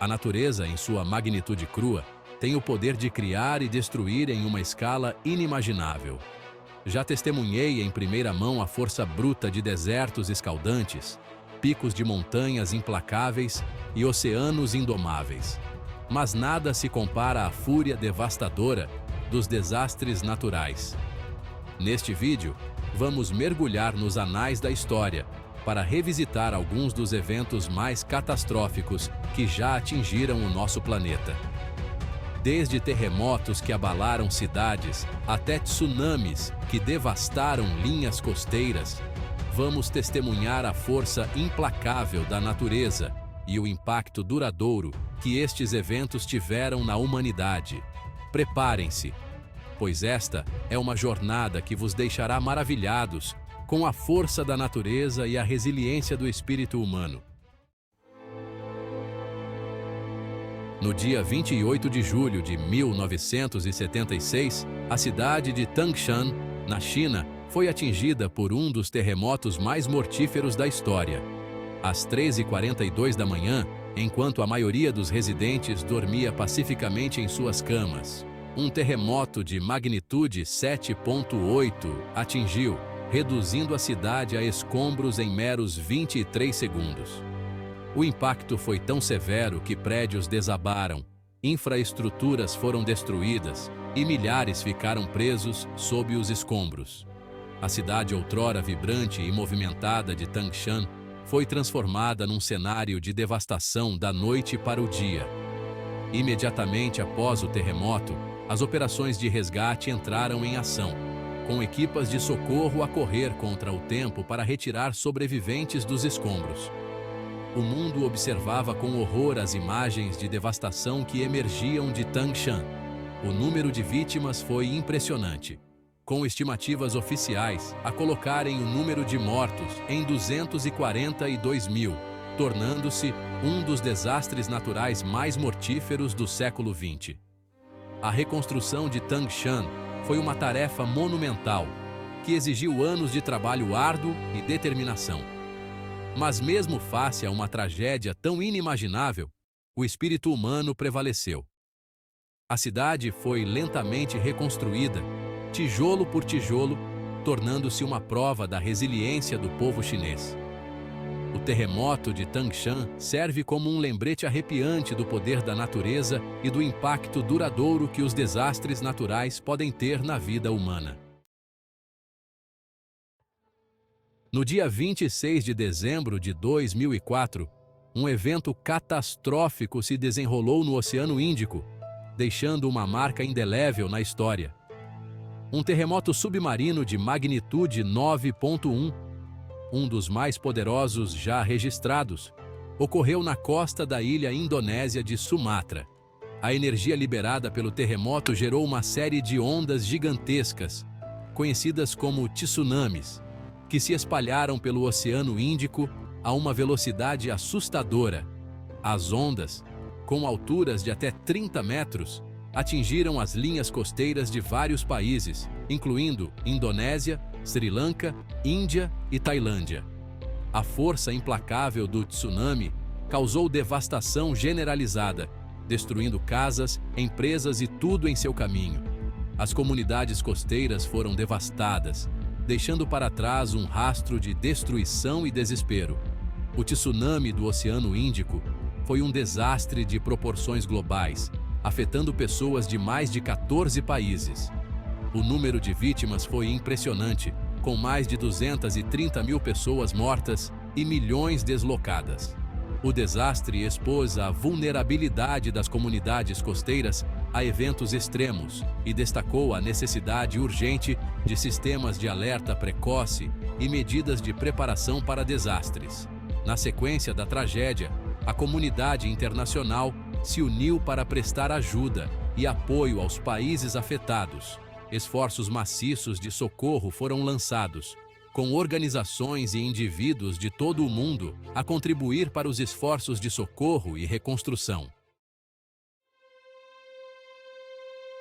A natureza, em sua magnitude crua, tem o poder de criar e destruir em uma escala inimaginável. Já testemunhei em primeira mão a força bruta de desertos escaldantes, picos de montanhas implacáveis e oceanos indomáveis. Mas nada se compara à fúria devastadora dos desastres naturais. Neste vídeo, vamos mergulhar nos anais da história para revisitar alguns dos eventos mais catastróficos que já atingiram o nosso planeta. Desde terremotos que abalaram cidades até tsunamis que devastaram linhas costeiras, vamos testemunhar a força implacável da natureza e o impacto duradouro que estes eventos tiveram na humanidade. Preparem-se, pois esta é uma jornada que vos deixará maravilhados com a força da natureza e a resiliência do espírito humano. No dia 28 de julho de 1976, a cidade de Tangshan, na China, foi atingida por um dos terremotos mais mortíferos da história. Às 13h42 da manhã, enquanto a maioria dos residentes dormia pacificamente em suas camas, um terremoto de magnitude 7,8 atingiu, reduzindo a cidade a escombros em meros 23 segundos. O impacto foi tão severo que prédios desabaram, infraestruturas foram destruídas e milhares ficaram presos sob os escombros. A cidade outrora vibrante e movimentada de Tangshan foi transformada num cenário de devastação da noite para o dia. Imediatamente após o terremoto, as operações de resgate entraram em ação, com equipas de socorro a correr contra o tempo para retirar sobreviventes dos escombros. O mundo observava com horror as imagens de devastação que emergiam de Tangshan. O número de vítimas foi impressionante, com estimativas oficiais a colocarem o número de mortos em 242 mil, tornando-se um dos desastres naturais mais mortíferos do século XX. A reconstrução de Tangshan foi uma tarefa monumental, que exigiu anos de trabalho árduo e determinação. Mas mesmo face a uma tragédia tão inimaginável, o espírito humano prevaleceu. A cidade foi lentamente reconstruída, tijolo por tijolo, tornando-se uma prova da resiliência do povo chinês. O terremoto de Tangshan serve como um lembrete arrepiante do poder da natureza e do impacto duradouro que os desastres naturais podem ter na vida humana. No dia 26 de dezembro de 2004, um evento catastrófico se desenrolou no Oceano Índico, deixando uma marca indelével na história. Um terremoto submarino de magnitude 9,1, um dos mais poderosos já registrados, ocorreu na costa da ilha indonésia de Sumatra. A energia liberada pelo terremoto gerou uma série de ondas gigantescas, conhecidas como tsunamis, que se espalharam pelo Oceano Índico a uma velocidade assustadora. As ondas, com alturas de até 30 metros, atingiram as linhas costeiras de vários países, incluindo Indonésia, Sri Lanka, Índia e Tailândia. A força implacável do tsunami causou devastação generalizada, destruindo casas, empresas e tudo em seu caminho. As comunidades costeiras foram devastadas, deixando para trás um rastro de destruição e desespero. O tsunami do Oceano Índico foi um desastre de proporções globais, afetando pessoas de mais de 14 países. O número de vítimas foi impressionante, com mais de 230 mil pessoas mortas e milhões deslocadas. O desastre expôs a vulnerabilidade das comunidades costeiras a eventos extremos e destacou a necessidade urgente de sistemas de alerta precoce e medidas de preparação para desastres. Na sequência da tragédia, a comunidade internacional se uniu para prestar ajuda e apoio aos países afetados. Esforços maciços de socorro foram lançados, com organizações e indivíduos de todo o mundo a contribuir para os esforços de socorro e reconstrução.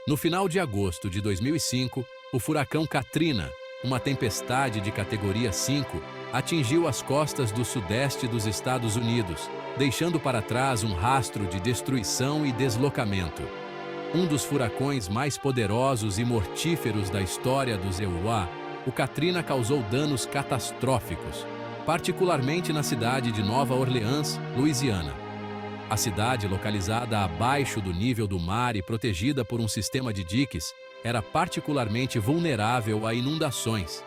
No final de agosto de 2005, o furacão Katrina uma tempestade de categoria 5 atingiu as costas do sudeste dos Estados Unidos, deixando para trás um rastro de destruição e deslocamento. Um dos furacões mais poderosos e mortíferos da história dos EUA, o Katrina causou danos catastróficos, particularmente na cidade de Nova Orleans, Louisiana. A cidade, localizada abaixo do nível do mar e protegida por um sistema de diques, era particularmente vulnerável a inundações.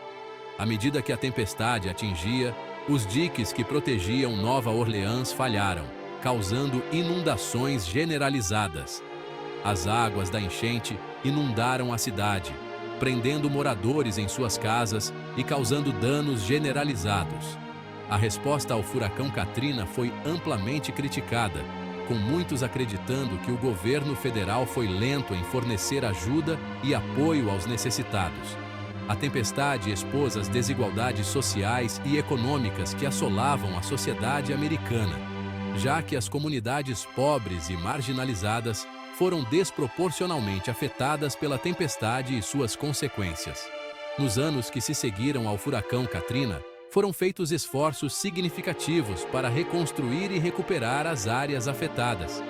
À medida que a tempestade atingia, os diques que protegiam Nova Orleans falharam, causando inundações generalizadas. As águas da enchente inundaram a cidade, prendendo moradores em suas casas e causando danos generalizados. A resposta ao furacão Katrina foi amplamente criticada, com muitos acreditando que o governo federal foi lento em fornecer ajuda e apoio aos necessitados. A tempestade expôs as desigualdades sociais e econômicas que assolavam a sociedade americana, já que as comunidades pobres e marginalizadas foram desproporcionalmente afetadas pela tempestade e suas consequências. Nos anos que se seguiram ao furacão Katrina, foram feitos esforços significativos para reconstruir e recuperar as áreas afetadas.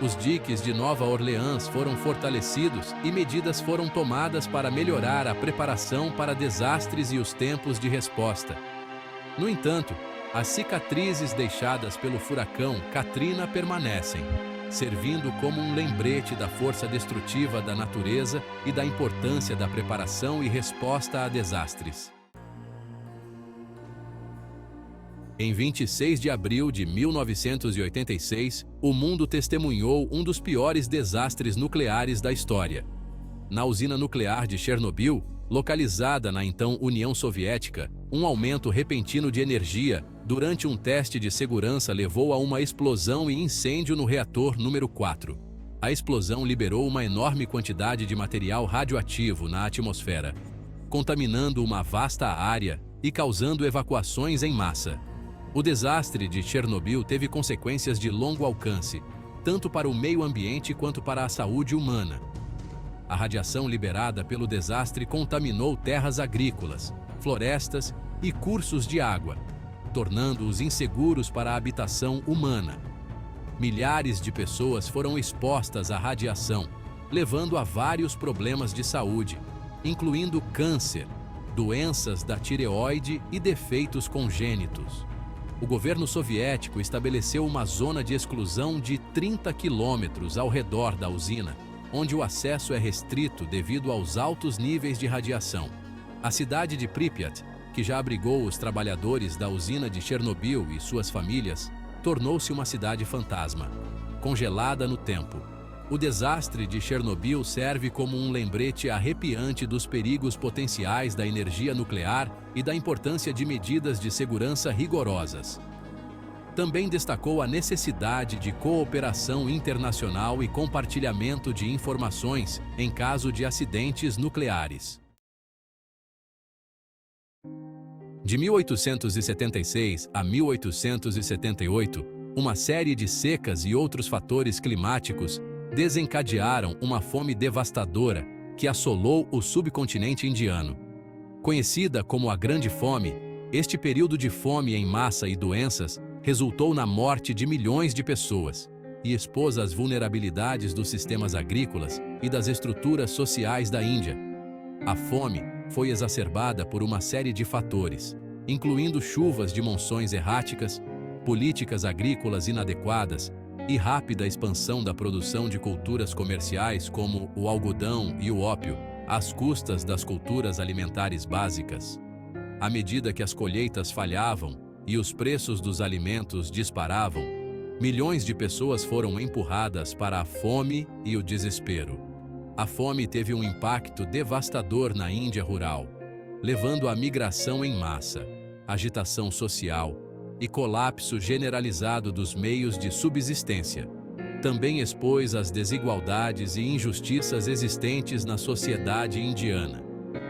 Os diques de Nova Orleans foram fortalecidos e medidas foram tomadas para melhorar a preparação para desastres e os tempos de resposta. No entanto, as cicatrizes deixadas pelo furacão Katrina permanecem, servindo como um lembrete da força destrutiva da natureza e da importância da preparação e resposta a desastres. Em 26 de abril de 1986, o mundo testemunhou um dos piores desastres nucleares da história. Na usina nuclear de Chernobyl, localizada na então União Soviética, um aumento repentino de energia durante um teste de segurança levou a uma explosão e incêndio no reator número 4. A explosão liberou uma enorme quantidade de material radioativo na atmosfera, contaminando uma vasta área e causando evacuações em massa. O desastre de Chernobyl teve consequências de longo alcance, tanto para o meio ambiente quanto para a saúde humana. A radiação liberada pelo desastre contaminou terras agrícolas, florestas e cursos de água, tornando-os inseguros para a habitação humana. Milhares de pessoas foram expostas à radiação, levando a vários problemas de saúde, incluindo câncer, doenças da tireoide e defeitos congênitos. O governo soviético estabeleceu uma zona de exclusão de 30 quilômetros ao redor da usina, onde o acesso é restrito devido aos altos níveis de radiação. A cidade de Pripyat, que já abrigou os trabalhadores da usina de Chernobyl e suas famílias, tornou-se uma cidade fantasma, congelada no tempo. O desastre de Chernobyl serve como um lembrete arrepiante dos perigos potenciais da energia nuclear e da importância de medidas de segurança rigorosas. Também destacou a necessidade de cooperação internacional e compartilhamento de informações em caso de acidentes nucleares. De 1876 a 1878, uma série de secas e outros fatores climáticos desencadearam uma fome devastadora que assolou o subcontinente indiano. Conhecida como a Grande Fome, este período de fome em massa e doenças resultou na morte de milhões de pessoas e expôs as vulnerabilidades dos sistemas agrícolas e das estruturas sociais da Índia. A fome foi exacerbada por uma série de fatores, incluindo chuvas de monções erráticas, políticas agrícolas inadequadas e rápida expansão da produção de culturas comerciais como o algodão e o ópio, às custas das culturas alimentares básicas. À medida que as colheitas falhavam e os preços dos alimentos disparavam, milhões de pessoas foram empurradas para a fome e o desespero. A fome teve um impacto devastador na Índia rural, levando à migração em massa, agitação social e colapso generalizado dos meios de subsistência. Também expôs as desigualdades e injustiças existentes na sociedade indiana,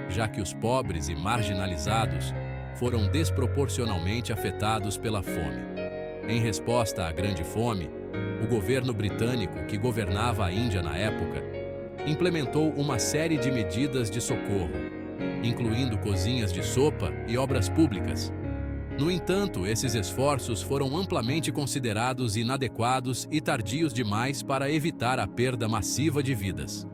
já que os pobres e marginalizados foram desproporcionalmente afetados pela fome. Em resposta à Grande Fome, o governo britânico, que governava a Índia na época, implementou uma série de medidas de socorro, incluindo cozinhas de sopa e obras públicas. No entanto, esses esforços foram amplamente considerados inadequados e tardios demais para evitar a perda massiva de vidas.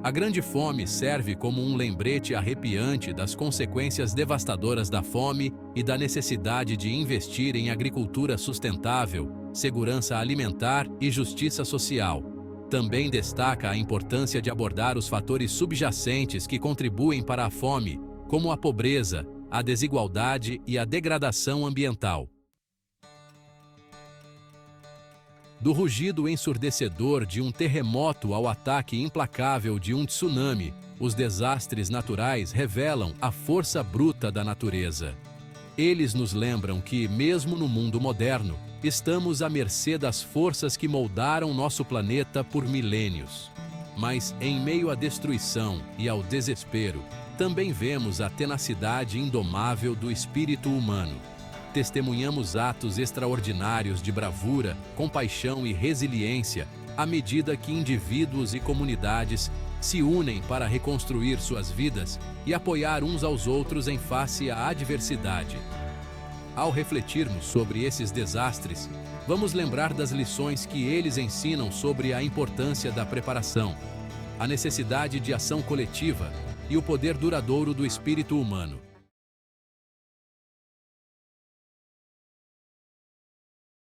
A Grande Fome serve como um lembrete arrepiante das consequências devastadoras da fome e da necessidade de investir em agricultura sustentável, segurança alimentar e justiça social. Também destaca a importância de abordar os fatores subjacentes que contribuem para a fome, como a pobreza, a desigualdade e a degradação ambiental. Do rugido ensurdecedor de um terremoto ao ataque implacável de um tsunami, os desastres naturais revelam a força bruta da natureza. Eles nos lembram que, mesmo no mundo moderno, estamos à mercê das forças que moldaram nosso planeta por milênios. Mas, em meio à destruição e ao desespero, também vemos a tenacidade indomável do espírito humano. Testemunhamos atos extraordinários de bravura, compaixão e resiliência à medida que indivíduos e comunidades se unem para reconstruir suas vidas e apoiar uns aos outros em face à adversidade. Ao refletirmos sobre esses desastres, vamos lembrar das lições que eles ensinam sobre a importância da preparação, a necessidade de ação coletiva e o poder duradouro do espírito humano.